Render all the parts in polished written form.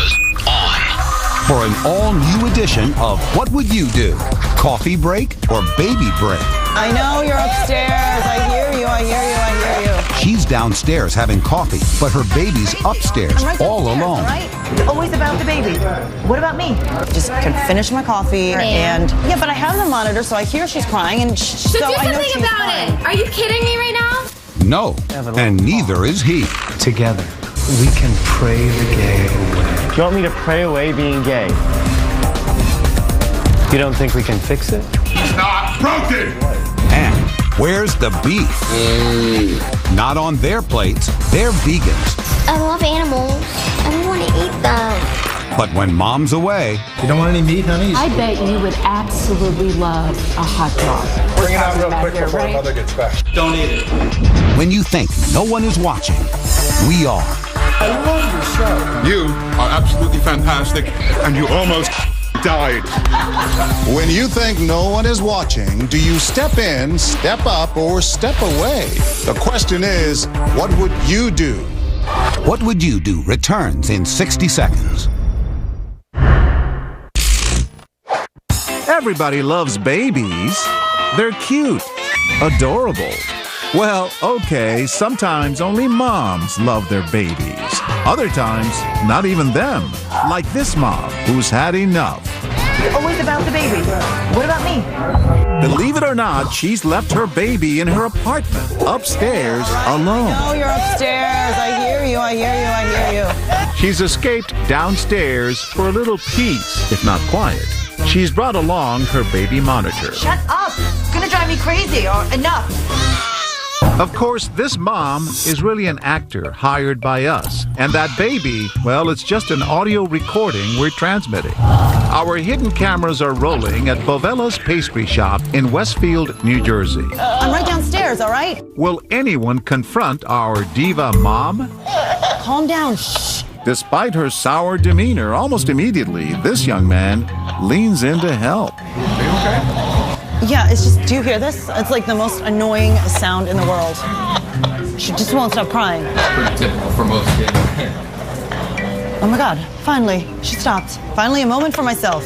is on. For an all-new edition of What Would You Do? Coffee break or baby break? I know you're upstairs. I hear you, I hear you, I hear you. She's downstairs having coffee, but her baby's upstairs, all alone. Right? Always about the baby. What about me? Just can finish my coffee and... Yeah, but I have the monitor, so I hear she's crying, and so do I know something she's about crying. it. Are you kidding me right now? No, and neither is he. Together, we can pray the gay away. You want me to pray away being gay? You don't think we can fix it? It's not broken! And where's the beef? Not on their plates. They're vegans. I love animals. I don't want to eat them. But when mom's away... You don't want any meat, honey? I bet you would absolutely love a hot dog. Bring it out real quick before my mother gets back. Don't eat it. When you think no one is watching, we are. I love your show. You are absolutely fantastic, and you almost died. When you think no one is watching, do you step in, step up, or step away? The question is, what would you do? What Would You Do returns in 60 seconds. Everybody loves babies. They're cute, adorable. Well, okay, sometimes only moms love their babies. Other times, not even them. Like this mom, who's had enough. Always about the baby. What about me? Believe it or not, she's left her baby in her apartment, upstairs, alone. I know you're upstairs. I hear you, I hear you, I hear you. She's escaped downstairs for a little peace, if not quiet. She's brought along her baby monitor. Shut up. It's gonna drive me crazy. Or enough. Of course, this mom is really an actor hired by us. And that baby, well, it's just an audio recording we're transmitting. Our hidden cameras are rolling at Bovella's Pastry Shop in Westfield, New Jersey. I'm right downstairs, all right? Will anyone confront our diva mom? Calm down. Shh. Despite her sour demeanor, almost immediately, this young man leans in to help. Yeah, it's just, do you hear this? It's like the most annoying sound in the world. She just won't stop crying. Pretty typical for most kids. Oh my God, finally, she stopped. Finally, a moment for myself.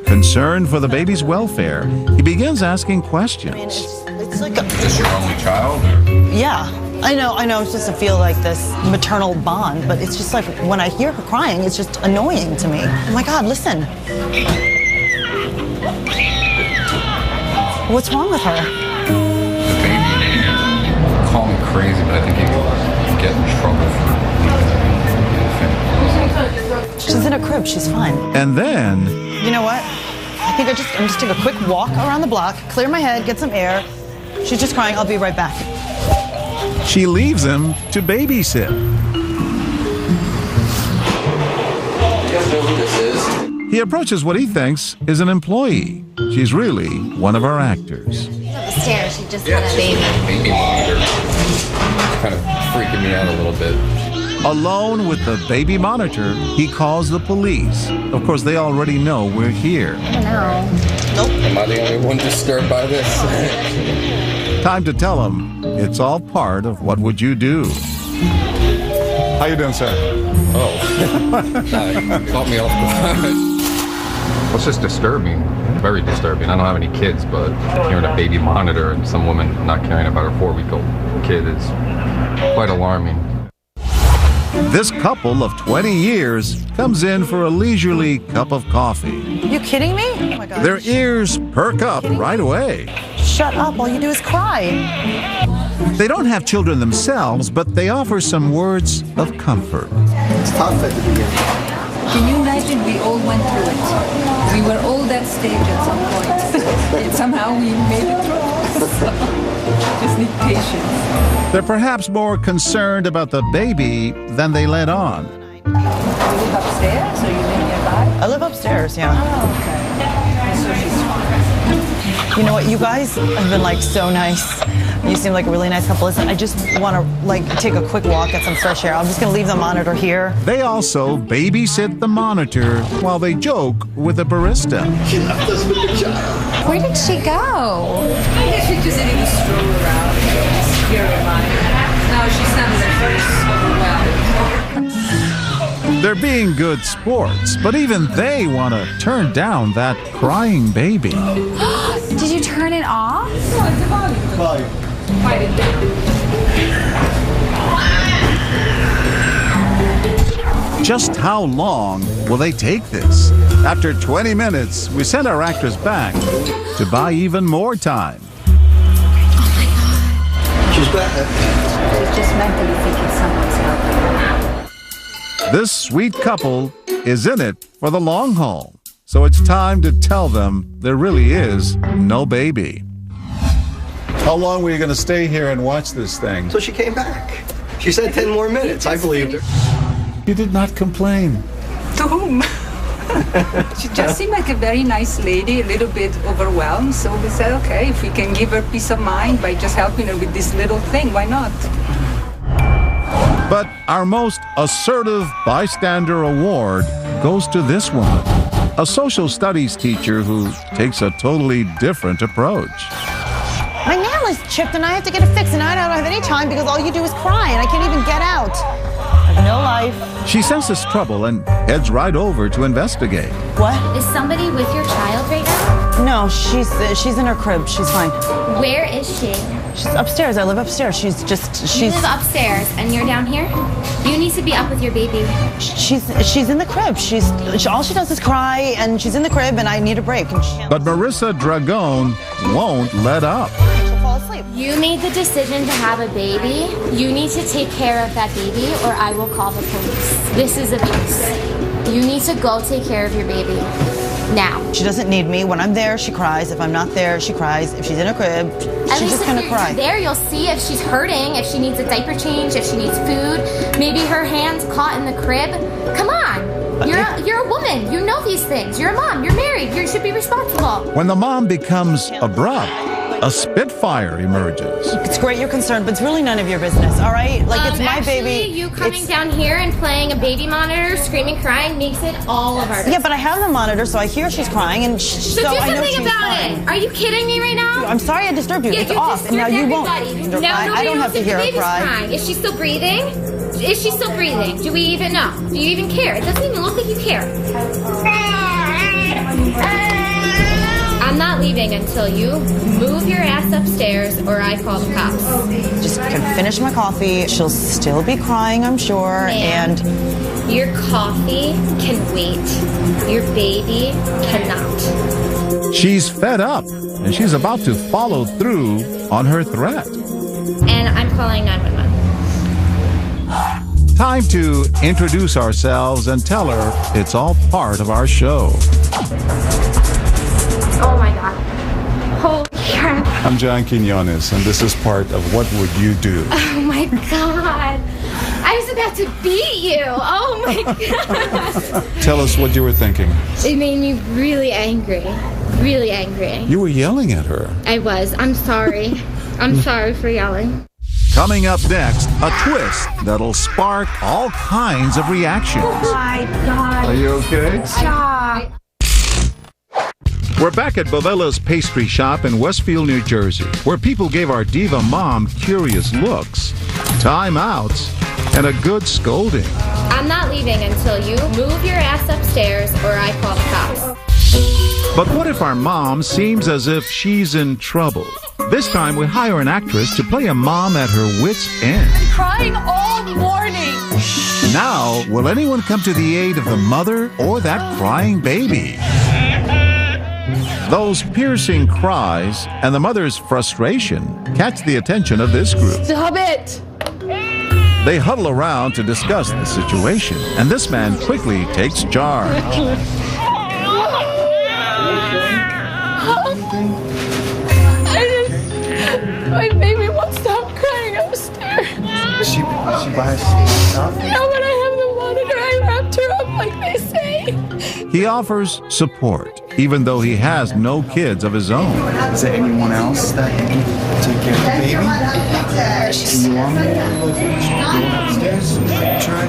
Concerned for the baby's welfare, he begins asking questions. I mean, it's like a... Is this your only child? Or? Yeah, I know, it's just to feel like this maternal bond, but it's just like when I hear her crying, it's just annoying to me. Oh my God, listen. What's wrong with her? The baby. Call me crazy, but I think you get in trouble for leaving. She's in a crib, she's fine. And then... You know what? I think I'm just take a quick walk around the block, clear my head, get some air. She's just crying, I'll be right back. She leaves him to babysit. You guys know who this is? He approaches what he thinks is an employee. She's really one of our actors. Upstairs, she just had a baby. Baby monitor. It's kind of freaking me out a little bit. Alone with the baby monitor, he calls the police. Of course, they already know we're here. I don't know. Nope. Am I the only one disturbed by this? Time to tell him it's all part of What Would You Do? How you doing, sir? Oh. Caught me off guard. Well, it's just disturbing. Very disturbing. I don't have any kids, but hearing a baby monitor and some woman not caring about her 4-week-old kid is quite alarming. This couple of 20 years comes in for a leisurely cup of coffee. You kidding me? Oh my God. Their ears perk up right away. Shut up, all you do is cry. They don't have children themselves, but they offer some words of comfort. It's tough at the beginning. Can you imagine we all went through it? We were all that stage at some point. And somehow we made it through. So, just need patience. They're perhaps more concerned about the baby than they let on. You live upstairs or you live nearby? I live upstairs, yeah. Oh, okay. So she's fine. You know what, you guys have been like so nice. You seem like a really nice couple. Listen, I just want to like take a quick walk, get some fresh air. I'm just going to leave the monitor here. They also babysit the monitor while they joke with the barista. She left us with the child. Where did she go? I guess she just needed to stroll around and just hear her mind. Now she's not as overwhelmed. They're being good sports, but even they want to turn down that crying baby. Did you turn it off? Just how long will they take this? After 20 minutes, we send our actress back to buy even more time. She's better. It's just mentally thinking someone's helping. This sweet couple is in it for the long haul. So it's time to tell them there really is no baby. How long were you going to stay here and watch this thing? So she came back. She said 10 more minutes. I believed her. You did not complain. To whom? She just seemed like a very nice lady, a little bit overwhelmed. So we said, okay, if we can give her peace of mind by just helping her with this little thing, why not? But our most assertive bystander award goes to this woman, a social studies teacher who takes a totally different approach. My nail is chipped and I have to get it fixed and I don't have any time because all you do is cry and I can't even get out. I have no life. She senses trouble and heads right over to investigate. What? Is somebody with your child right now? No, she's in her crib. She's fine. Where is she? She's upstairs. I live upstairs. You live upstairs and you're down here? You need to be up with your baby. She's in the crib. All she does is cry and she's in the crib and I need a break. But Marissa Dragon won't let up. She'll fall asleep. You made the decision to have a baby. You need to take care of that baby or I will call the police. This is abuse. You need to go take care of your baby. Now. She doesn't need me. When I'm there, she cries. If I'm not there, she cries. If she's in her crib, she's just gonna cry. At least if you're there, you'll see if she's hurting, if she needs a diaper change, if she needs food. Maybe her hand's caught in the crib. Come on. You're a woman. You know these things. You're a mom. You're married. You should be responsible. When the mom becomes abrupt, a spitfire emerges. It's great you're concerned, but it's really none of your business, all right? Like, it's my baby. You coming down here and playing a baby monitor, screaming, crying, makes it all of our business. Yeah, but I have the monitor, so I hear she's crying, and so do something about it. Are you kidding me right now? I'm sorry I disturbed you. It's off, and now you won't. Now I don't have to hear her cry. Crying. Is she still breathing? Is she still breathing? Do we even know? Do you even care? It doesn't even look like you care. I'm not leaving until you move your ass upstairs or I call the cops. Just can finish my coffee. She'll still be crying, I'm sure, and your coffee can wait. Your baby cannot. She's fed up, and she's about to follow through on her threat. And I'm calling 911. Time to introduce ourselves and tell her it's all part of our show. Oh my God. Holy crap. I'm John Quinones, and this is part of What Would You Do? Oh my God. I was about to beat you. Oh my God. Tell us what you were thinking. It made me really angry. Really angry. You were yelling at her. I was. I'm sorry. I'm sorry for yelling. Coming up next, a twist that'll spark all kinds of reactions. Oh my God. Are you okay? Stop. We're back at Bovella's Pastry Shop in Westfield, New Jersey, where people gave our diva mom curious looks, timeouts, and a good scolding. I'm not leaving until you move your ass upstairs or I call the cops. But what if our mom seems as if she's in trouble? This time we hire an actress to play a mom at her wit's end. I'm crying all morning. Now, will anyone come to the aid of the mother or that crying baby? Those piercing cries and the mother's frustration catch the attention of this group. Stop it. They huddle around to discuss the situation, and this man quickly takes charge. My baby won't stop crying upstairs. Is she by herself? Now when I have the monitor, I wrapped her up like they say. He offers support, even though he has no kids of his own. Is there anyone else that can take care of the baby? Can you want me to go upstairs and try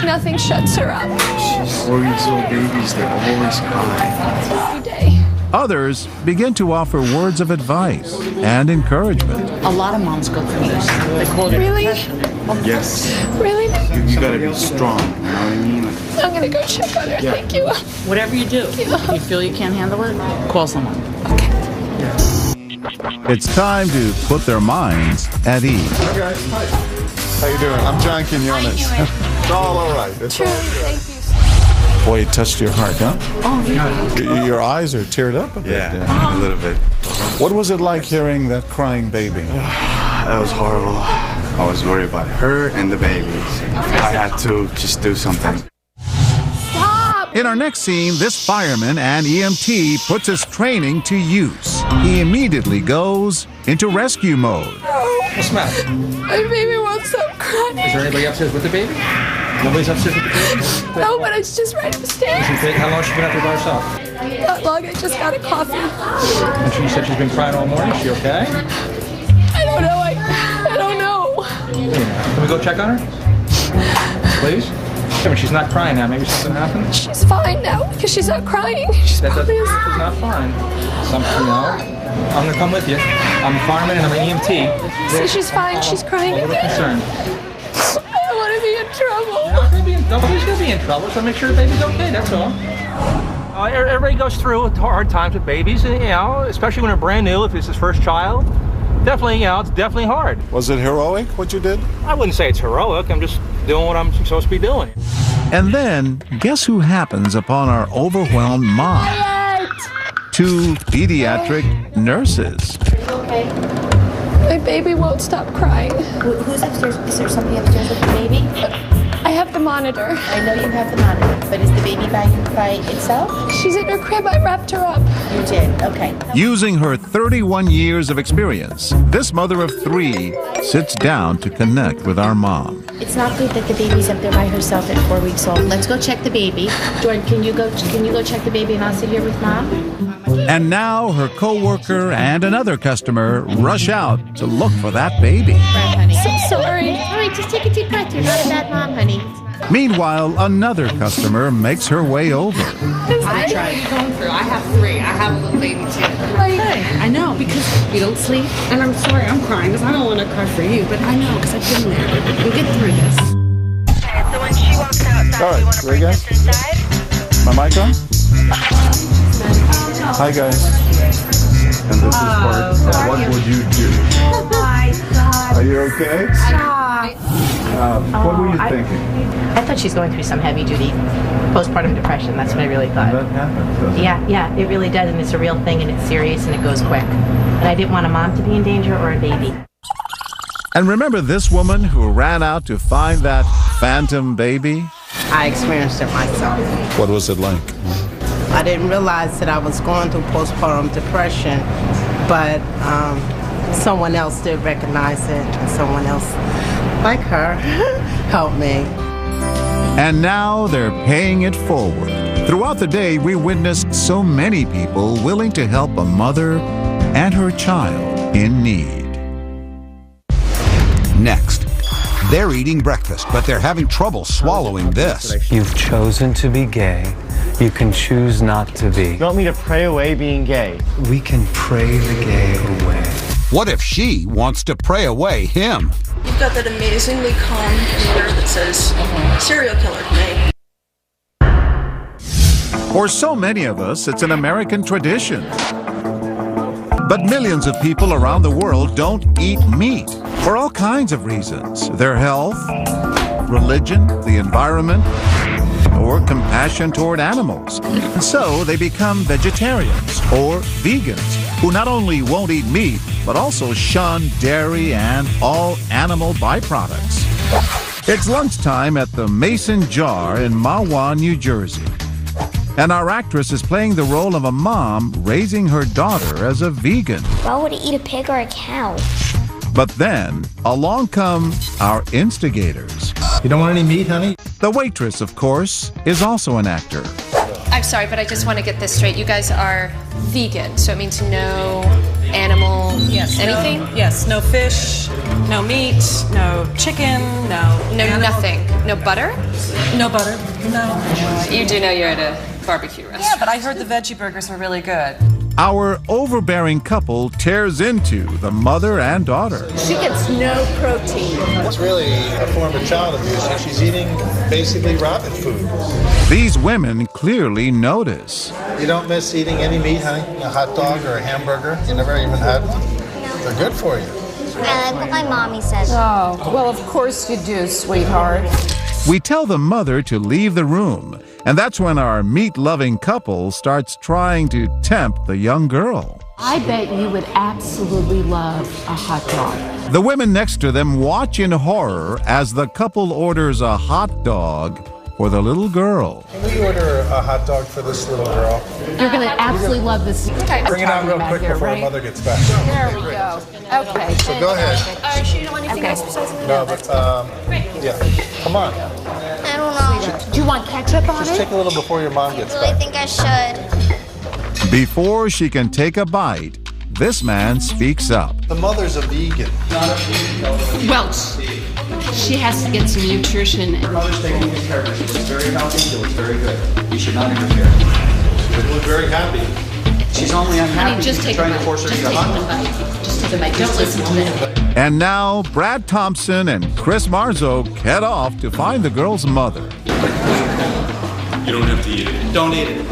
Nothing shuts her up. She's all these little babies, they always cry. Every day. Others begin to offer words of advice and encouragement. a lot of moms go through this. They call it Really? depression. Yes. Really? You gotta be strong, you know what I mean? I'm gonna go check on her. Yeah. Thank you. Whatever you do, if you feel you can't handle it, call someone. It's time to put their minds at ease. Hi, guys. Hi. How you doing? I'm John Quinones. It's all right. It's all right. Thank you. Boy, it touched your heart, huh? Oh, yeah. Your eyes are teared up a bit. Yeah, a little bit. What was it like hearing that crying baby? That was horrible. I was worried about her and the baby. I had to just do something. In our next scene, this fireman and EMT puts his training to use. He immediately goes into rescue mode. What's the matter? My baby won't stop crying. Is there anybody upstairs with the baby? Nobody's upstairs with the baby? No, but it's just right upstairs. How long has she been out there by herself? Not long, I just got a coffee. And she said she's been crying all morning. Is she okay? I don't know, I don't know. Can we go check on her? Please? I mean, she's not crying now. Maybe something happened? She's fine now because she's not crying. She's That's not fine. Something, I'm gonna come with you. I'm a fireman and I'm an EMT. So she's fine, she's crying. I'm a little concerned. I don't want to be in trouble. You're not gonna be nobody's gonna be in trouble, so make sure the baby's okay, that's all. Everybody goes through hard times with babies, and, especially when they're brand new, if it's his first child. Definitely, it's definitely hard. Was it heroic, what you did? I wouldn't say it's heroic. I'm just doing what I'm supposed to be doing. And then, guess who happens upon our overwhelmed mom? Two pediatric nurses. Okay. My baby won't stop crying. Who's upstairs? Is there somebody upstairs with the baby? I have the monitor. I know you have the monitor, but is the baby by itself? She's in her crib. I wrapped her up. You did? Okay. Using her 31 years of experience, this mother of 3 sits down to connect with our mom. It's not good that the baby's up there by herself at 4 weeks old. Let's go check the baby. Jordan, can you go check the baby and I'll sit here with Mom? And now her co-worker and another customer rush out to look for that baby. Right, honey. So sorry. All right, just take a deep breath. You're not a bad mom, honey. Meanwhile, another customer makes her way over. I tried going through. I have 3. I have a little baby too. Hey, I know, because you don't sleep. And I'm sorry, I'm crying because I don't want to cry for you, but I know because I've been there. We'll get through this. So when she walks outside, All right, you want to ready, bring guys? this inside? My mic on? Hi, guys. And this is part of What Would You Do? Oh my God. Are you okay? Stop. What were you thinking? I thought she's going through some heavy-duty postpartum depression. That's what I really thought. That happens, doesn't it? Yeah, it really does, and it's a real thing, and it's serious, and it goes quick. And I didn't want a mom to be in danger or a baby. And remember this woman who ran out to find that phantom baby? I experienced it myself. What was it like? I didn't realize that I was going through postpartum depression, but someone else did recognize it, and someone else, like her, helped me. And now they're paying it forward. Throughout the day, we witnessed so many people willing to help a mother and her child in need. Next, they're eating breakfast, but they're having trouble swallowing this. You've chosen to be gay. You can choose not to be. You want me to pray away being gay? We can pray the gay away. What if she wants to pray away him? You've got that amazingly calm demeanor that says serial killer to me. For so many of us, it's an American tradition. But millions of people around the world don't eat meat for all kinds of reasons. Their health, religion, the environment, or compassion toward animals. And so they become vegetarians or vegans who not only won't eat meat, but also shun dairy and all animal byproducts. It's lunchtime at the Mason Jar in Mahwah, New Jersey. And our actress is playing the role of a mom raising her daughter as a vegan. Why would he eat a pig or a cow? But then, along come our instigators. You don't want any meat, honey? The waitress, of course, is also an actor. I'm sorry, but I just want to get this straight. You guys are vegan, so it means no animal, anything? No fish, no meat, no chicken, no nothing. No butter? No butter, no. You do know you're at a barbecue restaurant. Yeah, but I heard the veggie burgers were really good. Our overbearing couple tears into the mother and daughter. She gets no protein. It's really a form of child abuse, and she's eating basically rabbit food. These women clearly notice. You don't miss eating any meat, honey? A hot dog or a hamburger? You never even had one? They're good for you. I like what my mommy says. Oh, well, of course you do, sweetheart. We tell the mother to leave the room, and that's when our meat-loving couple starts trying to tempt the young girl. I bet you would absolutely love a hot dog. The women next to them watch in horror as the couple orders a hot dog for the little girl. Can we order a hot dog for this little girl? You're going to absolutely love this. Bring it out real quick before right? Mother gets back. There we go. Okay. So go ahead. She don't want anything else besides the No, but, yeah. Come on. I don't know. Do you want ketchup on Just it? take a little before your mom gets I really back. think I should. Before she can take a bite, this man speaks up. The mother's a vegan. Well, she has to get some nutrition. Her mother's taking good care of her. She looks very healthy. She looks very good. You should not interfere. She looks very happy. She's only unhappy. Honey, just because take you're a trying to force her to eat a hot dog. Just take a bite. Don't listen to them. And now, Brad Thompson and Chris Marzo head off to find the girl's mother. You don't have to eat it. Don't eat it.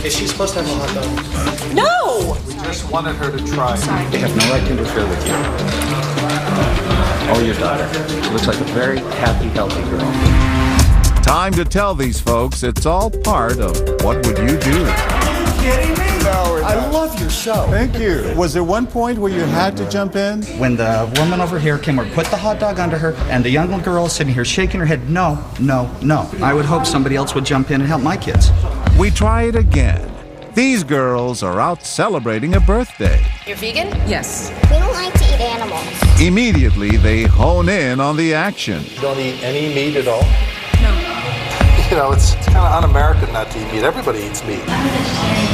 Is she supposed to have a hot dog? No! We just wanted her to try. They have no right to interfere with you. Oh, your daughter. She looks like a very happy, healthy girl. Time to tell these folks it's all part of What Would You Do? Kidding me? I love your show. Thank you. Was there one point where you had to jump in? When the woman over here came over, put the hot dog under her, and the young little girl is sitting here shaking her head, no, no, no. I would hope somebody else would jump in and help my kids. We try it again. These girls are out celebrating a birthday. You're vegan? Yes. We don't like to eat animals. Immediately, they hone in on the action. You don't eat any meat at all? You know, it's kind of un-American not to eat meat. Everybody eats meat.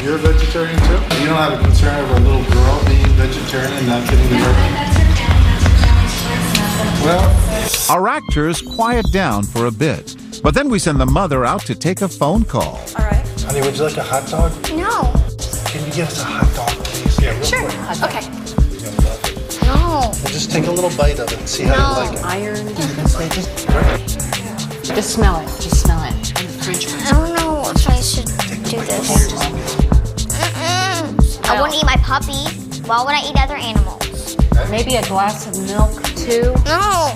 You're a vegetarian too? You don't have a concern of a little girl being vegetarian and not getting the burger? Well, Our actors quiet down for a bit, but then we send the mother out to take a phone call. All right. honey, would you like a hot dog? No. Can you get us a hot dog, please? Yeah, real Sure. quick. Okay. No. Well, just take a little bite of it and see how you like it. Iron. Just smell it. Just smell it. I don't know if I should do this. I wouldn't eat my puppy. Why would I eat other animals? Maybe a glass of milk, too? No.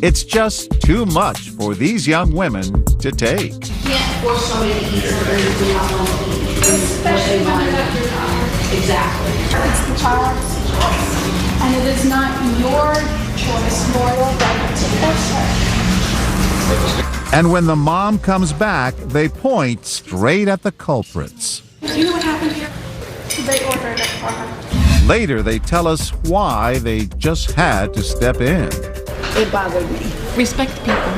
It's just too much for these young women to take. You can't force somebody to eat something they do not want to eat. Especially when exactly. It's the child's choice. And it is not your choice nor your right to force her. And when the mom comes back, they point straight at the culprits. Do you know what happened here? They ordered it for her. Later, they tell us why they just had to step in. It bothered me. Respect people.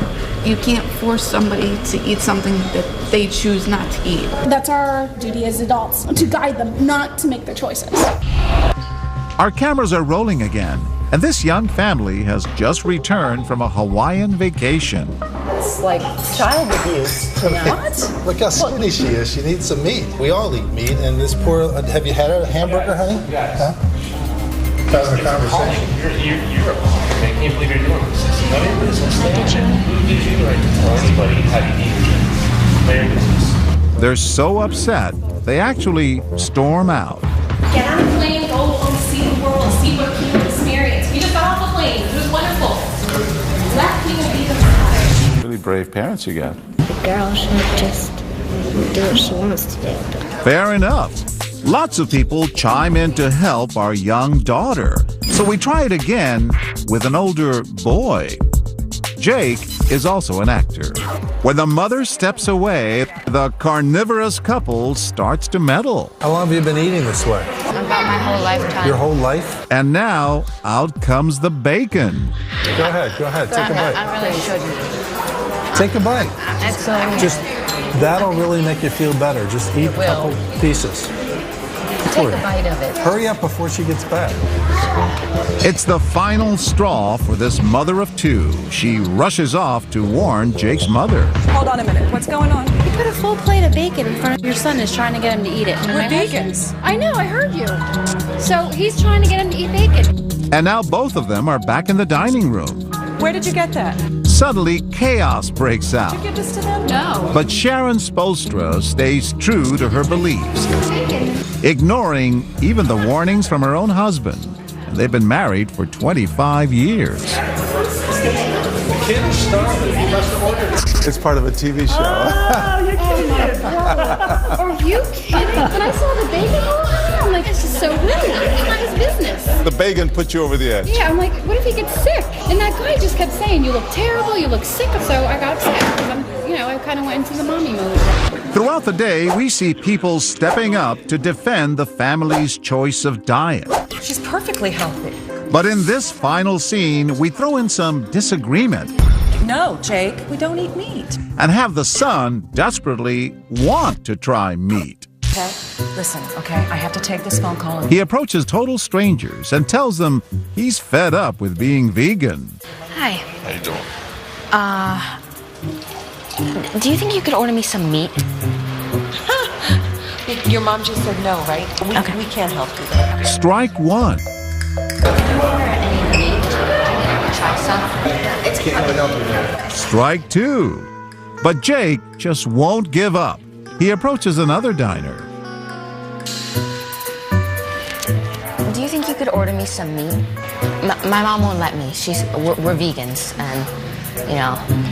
You can't force somebody to eat something that they choose not to eat. That's our duty as adults, to guide them, not to make their choices. Our cameras are rolling again, and this young family has just returned from a Hawaiian vacation. It's like child abuse. What? Look how skinny she is. She needs some meat. We all eat meat, and this poor... have you had a hamburger, honey? Huh? Having a conversation. You're a mom. I can't believe you're doing this. It's none of your business. Who did you like to tell anybody how you eat? Their business. They're so upset, they actually storm out. Get on the plane, go see the world, see what people experience. We just got off the plane. It was wonderful. Let people be the father. Really brave parents you got. The girl should just do what she wants to do. Fair enough. Lots of people chime in to help our young daughter. So we try it again with an older boy. Jake is also an actor. When the mother steps away, the carnivorous couple starts to meddle. How long have you been eating this way? About my whole lifetime. Your whole life? And now, out comes the bacon. Go ahead, take a bite. I really shouldn't. Take a bite. Excellent. Just, that'll really make you feel better. Just eat a couple pieces. Take a bite of it. Hurry up before she gets back. It's the final straw for this mother of two. She rushes off to warn Jake's mother. Hold on a minute. What's going on? You put a full plate of bacon in front of your son, is trying to get him to eat it. And We're my vegans. husband- I know, I heard you. So he's trying to get him to eat bacon. And now both of them are back in the dining room. Where did you get that? Suddenly, chaos breaks out. Did you give this to them? No. But Sharon Spolstra stays true to her beliefs, ignoring even the warnings from her own husband. And they've been married for 25 years. It's part of a TV show. Oh, you're kidding. Are you kidding? When I saw the bacon roll, I'm like, this is so rude. It's not his business. The bacon put you over the edge. Yeah, I'm like, what if he gets sick? And that guy just kept saying, you look terrible, you look sick. So I got upset because I kind of went into the mommy mode. Throughout the day, we see people stepping up to defend the family's choice of diet. She's perfectly healthy. But in this final scene, we throw in some disagreement No, Jake, we don't eat meat. and have the son desperately want to try meat. Okay? Listen, okay, I have to take this phone call. He approaches total strangers and tells them he's fed up with being vegan. Hi. How you doing? Do you think you could order me some meat? Your mom just said no, right? We can't help you there. Strike one. Strike two. But Jake just won't give up. He approaches another diner. Do you think you could order me some meat? My mom won't let me. We're vegans and,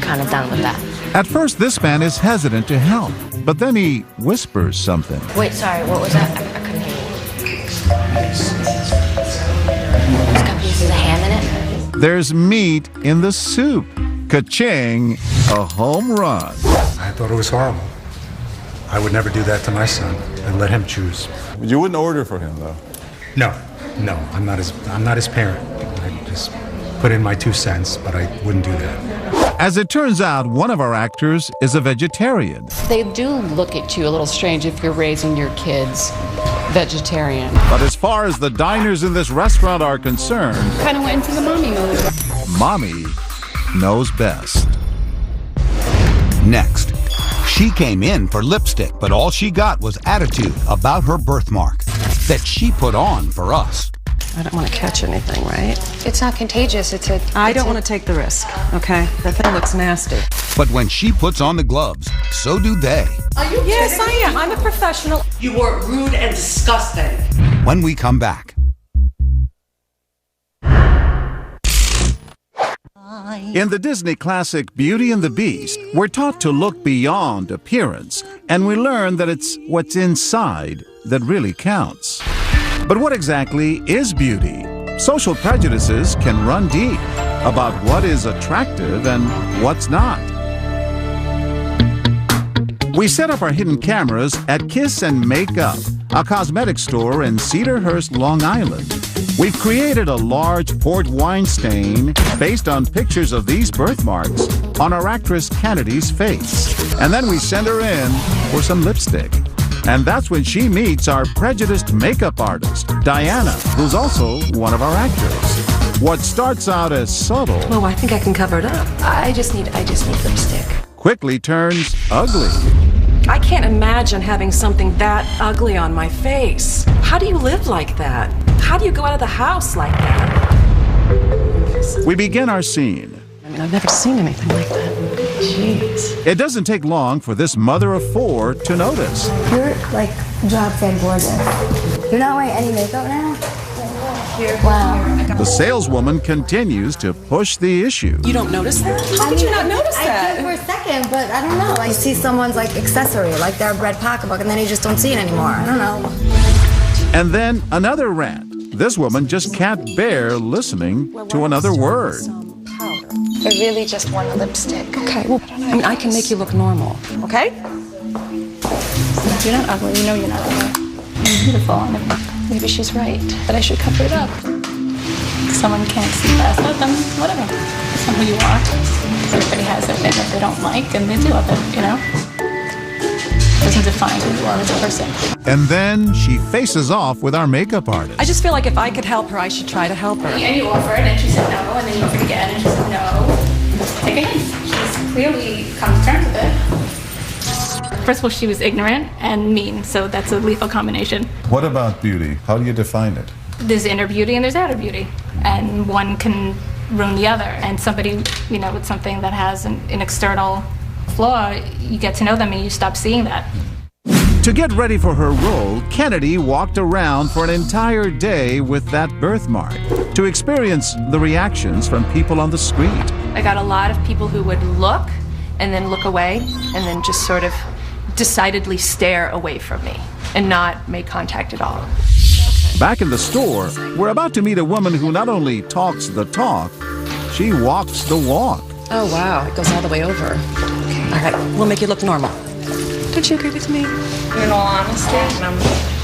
kind of done with that. At first, this man is hesitant to help, but then he whispers something. Wait, sorry, what was that? I couldn't hear you. It's got pieces of ham in it? There's meat in the soup. Ka-ching, a home run. I thought it was horrible. I would never do that to my son. I'd let him choose. You wouldn't order for him, though? No, I'm not his parent. I just put in my 2 cents, but I wouldn't do that. As it turns out, one of our actors is a vegetarian. They do look at you a little strange if you're raising your kids vegetarian. But as far as the diners in this restaurant are concerned, Kind of went into the mommy mode. Mommy knows best. Next, she came in for lipstick, but all she got was attitude about her birthmark that she put on for us. I don't want to catch anything, right? It's not contagious. I don't want to take the risk, okay? That thing looks nasty. But when she puts on the gloves, so do they. Are you Yes, I am. I'm a professional. You were rude and disgusting. When we come back. In the Disney classic Beauty and the Beast, we're taught to look beyond appearance, and we learn that it's what's inside that really counts. But what exactly is beauty? Social prejudices can run deep about what is attractive and what's not. We set up our hidden cameras at Kiss and Makeup, a cosmetic store in Cedarhurst, Long Island. We've created a large port wine stain based on pictures of these birthmarks on our actress Kennedy's face. And then we send her in for some lipstick. And that's when she meets our prejudiced makeup artist, Diana, who's also one of our actors. What starts out as subtle... Oh, I think I can cover it up. I just need lipstick. ...quickly turns ugly. I can't imagine having something that ugly on my face. How do you live like that? How do you go out of the house like that? We begin our scene. I've never seen anything like that. Jeez. It doesn't take long for this mother of 4 to notice. You're like drop dead gorgeous. You're not wearing any makeup now? Wow. The saleswoman continues to push the issue. You don't notice that? How could you not notice that? I did for a second, but I don't know. You see someone's like accessory, like their red pocketbook, and then you just don't see it anymore. I don't know. And then another rant. This woman just can't bear listening to another word. I really just want a lipstick. Okay, well, I can make you look normal, okay? You're not ugly. You know you're not ugly. You're beautiful. And maybe she's right, that I should cover it up. Someone can't see past that, then whatever. It's not who you are. Everybody has it that they don't like, and they deal with it, doesn't define who you are as a person. And then she faces off with our makeup artist. I just feel like if I could help her, I should try to help her. And you offered, and she said no, and then you offered again, and she said no. Take a hint. She's clearly come to terms with it. First of all, she was ignorant and mean, so that's a lethal combination. What about beauty? How do you define it? There's inner beauty and there's outer beauty, and one can ruin the other. And somebody, with something that has an external flaw, you get to know them and you stop seeing that. To get ready for her role, Kennedy walked around for an entire day with that birthmark to experience the reactions from people on the street. I got a lot of people who would look and then look away and then just sort of decidedly stare away from me and not make contact at all. Back in the store, we're about to meet a woman who not only talks the talk, she walks the walk. Oh, wow. It goes all the way over. Okay. All right. We'll make you look normal. Don't you agree with me? In all honesty, I'm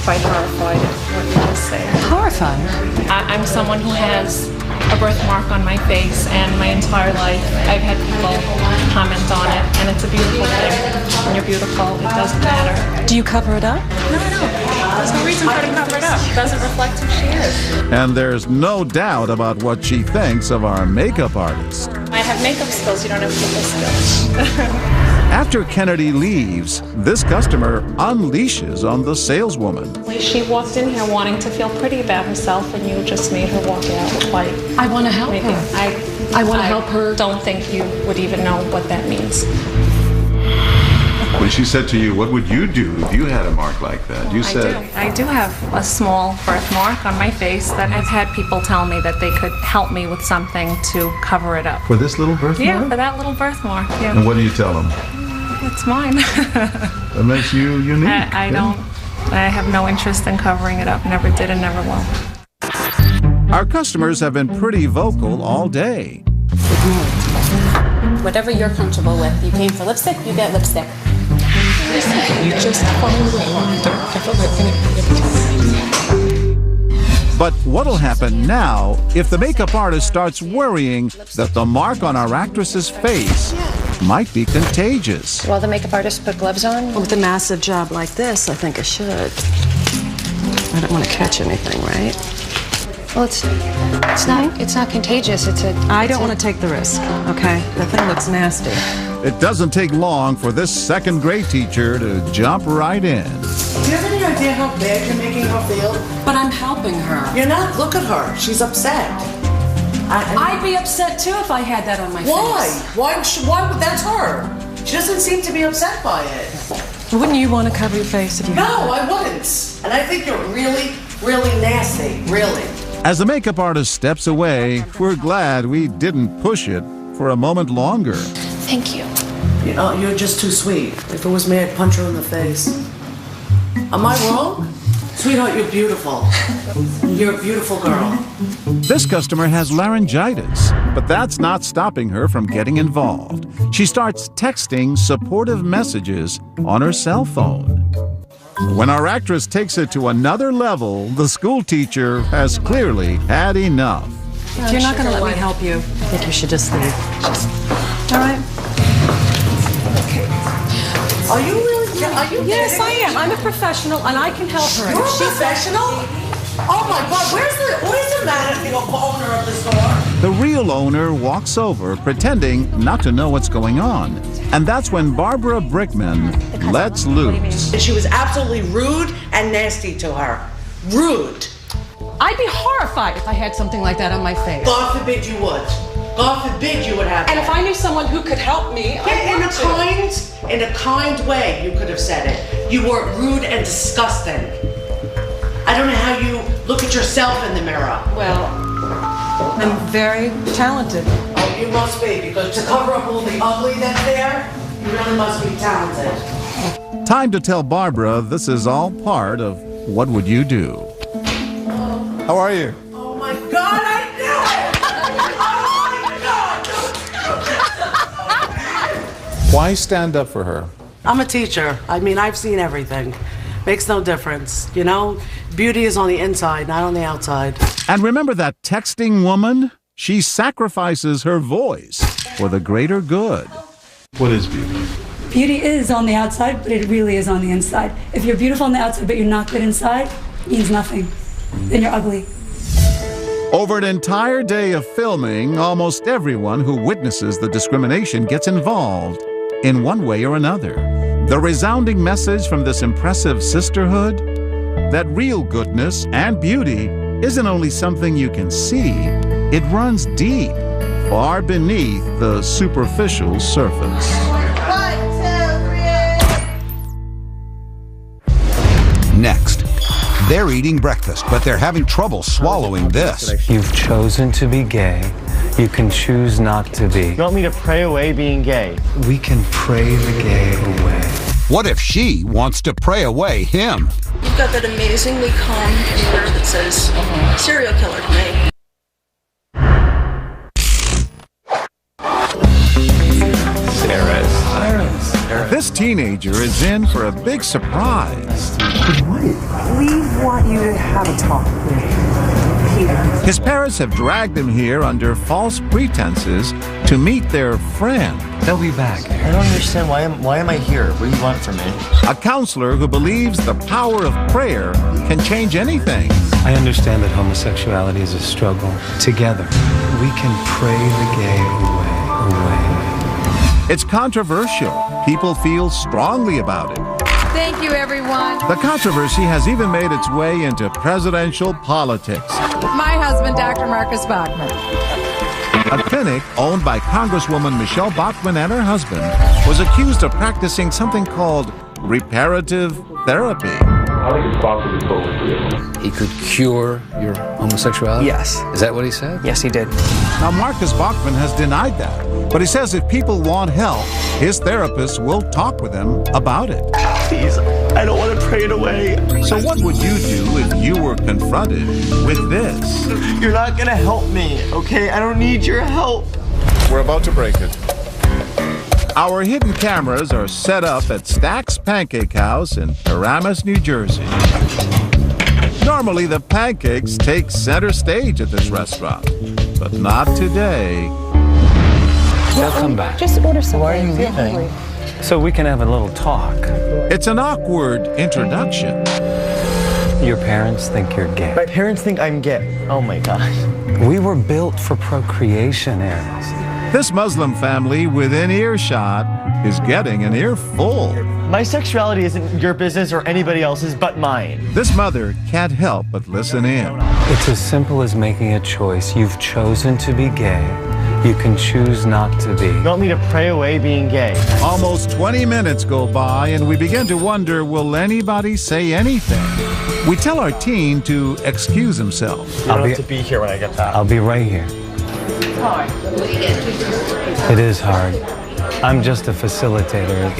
quite horrified at what you just said. Horrified? I'm someone who has a birthmark on my face, and my entire life I've had people comment on it, and it's a beautiful thing. When you're beautiful, it doesn't matter. Do you cover it up? No. There's no reason for her to cover it up. It doesn't reflect who she is. And there's no doubt about what she thinks of our makeup artist. I have makeup skills, you don't have people skills. After Kennedy leaves, this customer unleashes on the saleswoman. She walked in here wanting to feel pretty about herself, and you just made her walk out with white. I want to help her. I want to help her. Don't think you would even know what that means. When she said to you, what would you do if you had a mark like that? You said... I do have a small birthmark on my face that I've had people tell me that they could help me with something to cover it up. For this little birthmark? Yeah, for that little birthmark, yeah. And what do you tell them? It's mine. That makes you unique. I have no interest in covering it up. Never did and never will. Our customers have been pretty vocal all day. Whatever you're comfortable with. You came for lipstick, you get lipstick. You just But what'll happen now if the makeup artist starts worrying that the mark on our actress's face might be contagious? Well, the makeup artist put gloves on? Well, with a massive job like this, I think I should. I don't want to catch anything, right? Well, it's not contagious. I don't want to take the risk, okay? The thing looks nasty. It doesn't take long for this second-grade teacher to jump right in. Do you have any idea how bad you're making her feel? But I'm helping her. You're not. Look at her. She's upset. I'd be upset too if I had that on my face. Why? Why? That's her. She doesn't seem to be upset by it. Wouldn't you want to cover your face if you had No, I wouldn't. And I think you're really, really nasty. Really. As the makeup artist steps away, we're glad we didn't push it for a moment longer. Thank you. You know, you're just too sweet. If it was me, I'd punch her in the face. Am I wrong? Sweetheart, you're beautiful. You're a beautiful girl. This customer has laryngitis, but that's not stopping her from getting involved. She starts texting supportive messages on her cell phone. When our actress takes it to another level, the school teacher has clearly had enough. If you're not going to let me help you, I think you should just leave. All right. Are you really? Are you Yes, kidding I me? am. I'm a professional, and I can help her. You're a professional? Oh my God! What is the matter with the owner of the store? The real owner walks over, pretending not to know what's going on. And that's when Barbara Brickman lets loose. She was absolutely rude and nasty to her. Rude. I'd be horrified if I had something like that on my face. God forbid you would. God forbid you would have And that. if I knew someone who could help me, in a kind way, you could have said it. You were rude and disgusting. I don't know how you look at yourself in the mirror. Well, I'm very talented. Oh, you must be, because to cover up all the ugly that's there, you really must be talented. Time to tell Barbara this is all part of What Would You Do? How are you? Oh my God, I knew it! Why stand up for her? I'm a teacher. I mean, I've seen everything. Makes no difference, you know? Beauty is on the inside, not on the outside. And remember that texting woman? She sacrifices her voice for the greater good. What is beauty? Beauty is on the outside, but it really is on the inside. If you're beautiful on the outside, but you're not good inside, it means nothing. Then you're ugly. Over an entire day of filming, almost everyone who witnesses the discrimination gets involved in one way or another. The resounding message from this impressive sisterhood, that real goodness and beauty isn't only something you can see, it runs deep, far beneath the superficial surface. 1, 2, 3. Next, they're eating breakfast, but they're having trouble swallowing this. You've chosen to be gay. You can choose not to be. You want me to pray away being gay? We can pray the gay away. What if she wants to pray away him? You've got that amazingly calm humor that says serial killer to me. This teenager is in for a big surprise. We want you to have a talk with Peter. His parents have dragged him here under false pretenses to meet their friend. They'll be back. I don't understand. Why am I here? What do you want from me? A counselor who believes the power of prayer can change anything. I understand that homosexuality is a struggle. Together, we can pray the gay away. It's controversial. People feel strongly about it. Thank you, everyone. The controversy has even made its way into presidential politics. My husband, Dr. Marcus Bachman. A clinic owned by Congresswoman Michelle Bachman and her husband was accused of practicing something called reparative therapy. I think it's possibly totally. He could cure your homosexuality? Yes. Is that what he said? Yes, he did. Now, Marcus Bachman has denied that, but he says if people want help, his therapist will talk with them about it. Please, I don't want to pray it away. So what would you do if you were confronted with this? You're not going to help me, okay? I don't need your help. We're about to break it. Our hidden cameras are set up at Stack's Pancake House in Karras, New Jersey. Normally, the pancakes take center stage at this restaurant, but not today. They'll come back. Just order something. Why are you leaving? So we can have a little talk. It's an awkward introduction. Your parents think you're gay. My parents think I'm gay. Oh my God. We were built for procreation, Aries. This Muslim family within earshot is getting an earful. My sexuality isn't your business or anybody else's but mine. This mother can't help but listen in. It's as simple as making a choice. You've chosen to be gay. You can choose not to be. You want me to pray away being gay? Almost 20 minutes go by and we begin to wonder, will anybody say anything? We tell our teen to excuse himself. You don't have to be here when I get back. I'll be right here. It's hard. It is hard. I'm just a facilitator.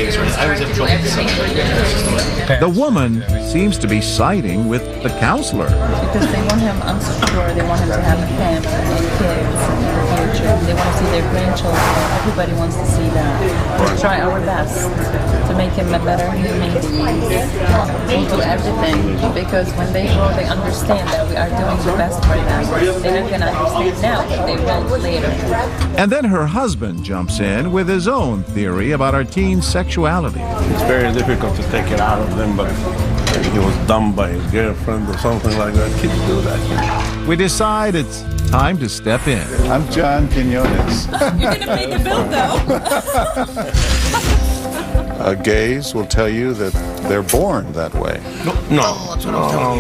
The woman seems to be siding with the counselor. Because they want him unsecure, they want him to have a family and kids and a future. They want to see their grandchildren. Everybody wants to see that. We'll try our best to make him a better human being. We'll do everything because when they grow, they understand that we are doing the best for them. They're not going to understand now, but they will later. And then her husband jumps in with his own theory about our teen's sexuality. It's very difficult to take it out of them, but he was dumped by his girlfriend or something like that. Kids do that. We decide it's time to step in. I'm John Quinones. You're going to pay the bill, though. Gays will tell you that they're born that way. No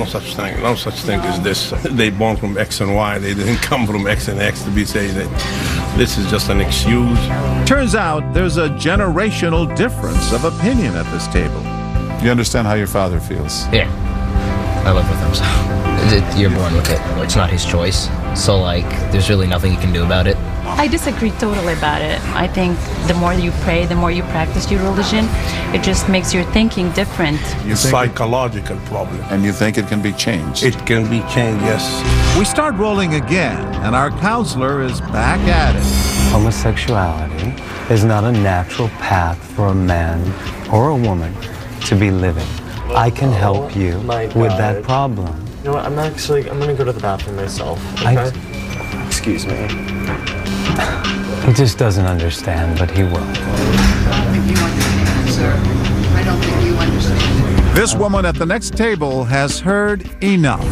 such thing. No such thing as this. They born from X and Y. They didn't come from X and X to be saying that this is just an excuse. Turns out there's a generational difference of opinion at this table. You understand how your father feels? Yeah. I live with him, so you're born with it. It's not his choice. So, like, there's really nothing you can do about it. I disagree totally about it. I think the more you pray, the more you practice your religion, it just makes your thinking different. It's a psychological problem. And you think it can be changed? It can be changed, yes. We start rolling again, and our counselor is back at it. Homosexuality is not a natural path for a man or a woman to be living. I can help you with that problem. You know what, I'm going to go to the bathroom myself, okay? Excuse me. He just doesn't understand, but he will. This woman at the next table has heard enough.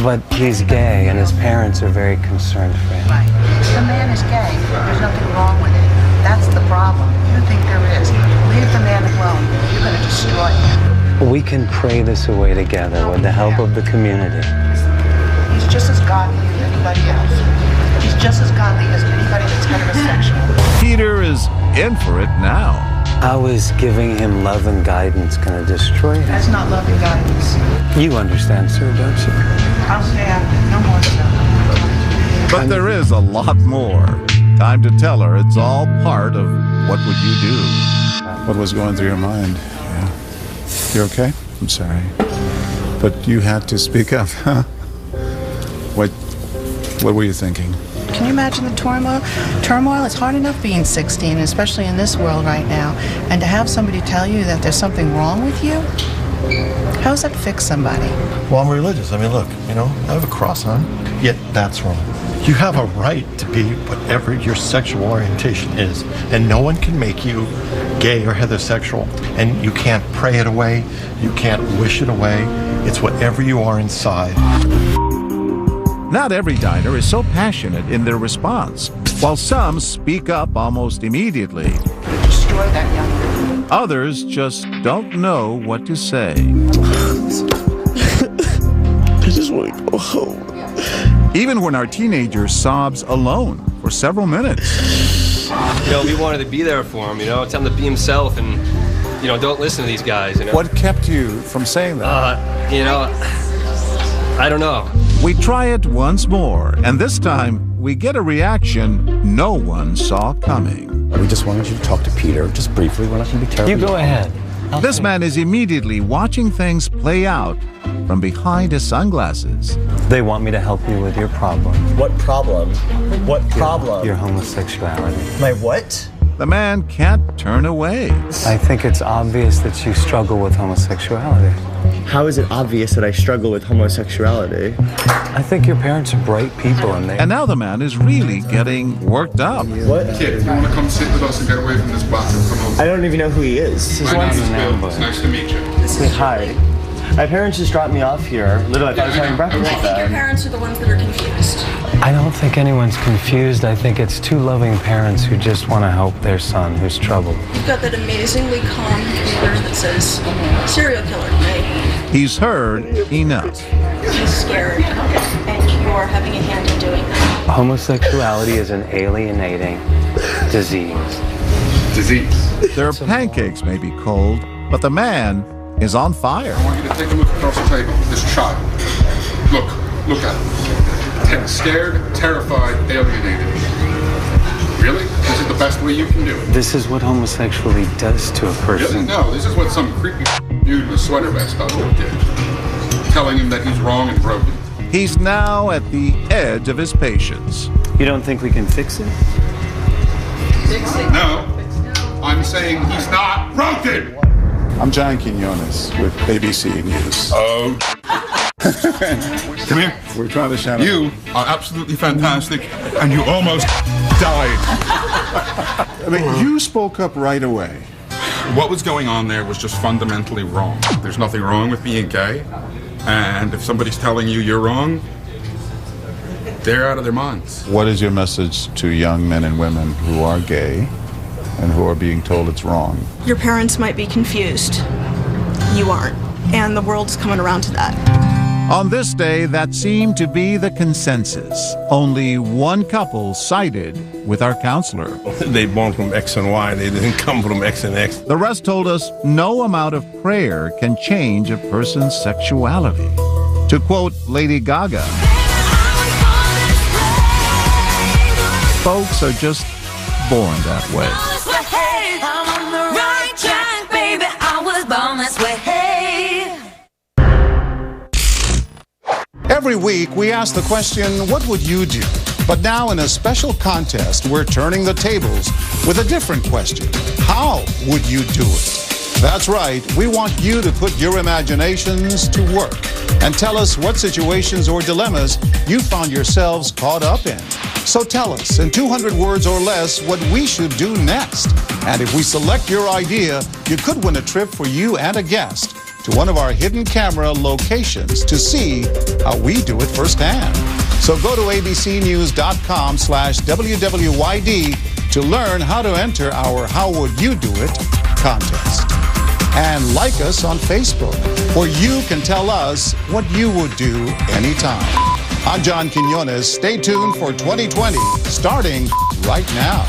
But he's gay, and his parents are very concerned for him. Right. The man is gay. There's nothing wrong with it. That's the problem. You think there is. Leave the man alone. You're going to destroy him. We can pray this away together with the help of the community. He's just as godly as anybody else. He's just as godly as anybody that's heterosexual. Peter is in for it now. How is giving him love and guidance going to destroy him? That's not love and guidance. You understand, sir, don't you? I'll stay after. No more stuff. But there is a lot more. Time to tell her it's all part of What Would You Do? What was going through your mind? Yeah. You okay? I'm sorry. But you had to speak up, huh? What were you thinking? Can you imagine the turmoil? It's hard enough being 16, especially in this world right now. And to have somebody tell you that there's something wrong with you? How does that fix somebody? Well, I'm religious. I mean, look, I have a cross on. Yet that's wrong. You have a right to be whatever your sexual orientation is. And no one can make you gay or heterosexual. And you can't pray it away. You can't wish it away. It's whatever you are inside. Not every diner is so passionate in their response, while some speak up almost immediately. Destroy that young man. Others just don't know what to say. I just want to go home. Even when our teenager sobs alone for several minutes. We wanted to be there for him, tell him to be himself and, don't listen to these guys, What kept you from saying that? I don't know. We try it once more, and this time we get a reaction no one saw coming. We just wanted you to talk to Peter, just briefly. We're not going to be terrible. You go ahead. This man is immediately watching things play out from behind his sunglasses. They want me to help you with your problem. What problem? What problem? Your homosexuality. My what? The man can't turn away. I think it's obvious that you struggle with homosexuality. How is it obvious that I struggle with homosexuality? I think your parents are bright people and And now the man is really getting worked up. What? Kid, if you want to come sit with us and get away from this bathroom, come over. I don't even know who he is. My name is Bill. It's nice to meet you. Hi. My parents just dropped me off here. Literally, I thought I was having breakfast with I think your them. parents are the ones that are confused. I don't think anyone's confused. I think it's two loving parents who just want to help their son who's troubled. You've got that amazingly calm computer that says serial killer, right? He's heard enough. He's scared, and you're having a hand in doing that. Homosexuality is an alienating disease. Disease. Their pancakes may be cold, but the man is on fire. I want you to take a look across the table. This child. Look at him. Scared, terrified, alienated. Really? This is the best way you can do it? This is what homosexuality does to a person. Really? No, this is what some creepy dude in a sweater vest husband did. Telling him that he's wrong and broken. He's now at the edge of his patience. You don't think we can fix it? Fix it. No. I'm saying he's not broken! I'm John Quinones with ABC News. Oh. Come here. We're trying to shout out. You are absolutely fantastic, and you almost died. I mean, you spoke up right away. What was going on there was just fundamentally wrong. There's nothing wrong with being gay, and if somebody's telling you you're wrong, they're out of their minds. What is your message to young men and women who are gay and who are being told it's wrong? Your parents might be confused. You aren't. And the world's coming around to that. On this day, that seemed to be the consensus. Only one couple sided with our counselor. They born from X and Y. They didn't come from X and X. The rest told us no amount of prayer can change a person's sexuality. To quote Lady Gaga, folks are just born that way. Every week, we ask the question, what would you do? But now in a special contest, we're turning the tables with a different question. How would you do it? That's right. We want you to put your imaginations to work and tell us what situations or dilemmas you found yourselves caught up in. So tell us in 200 words or less what we should do next. And if we select your idea, you could win a trip for you and a guest to one of our hidden camera locations to see how we do it firsthand. So go to abcnews.com/WWYD to learn how to enter our How Would You Do It contest. And like us on Facebook, where you can tell us what you would do anytime. I'm John Quinones. Stay tuned for 2020, starting right now.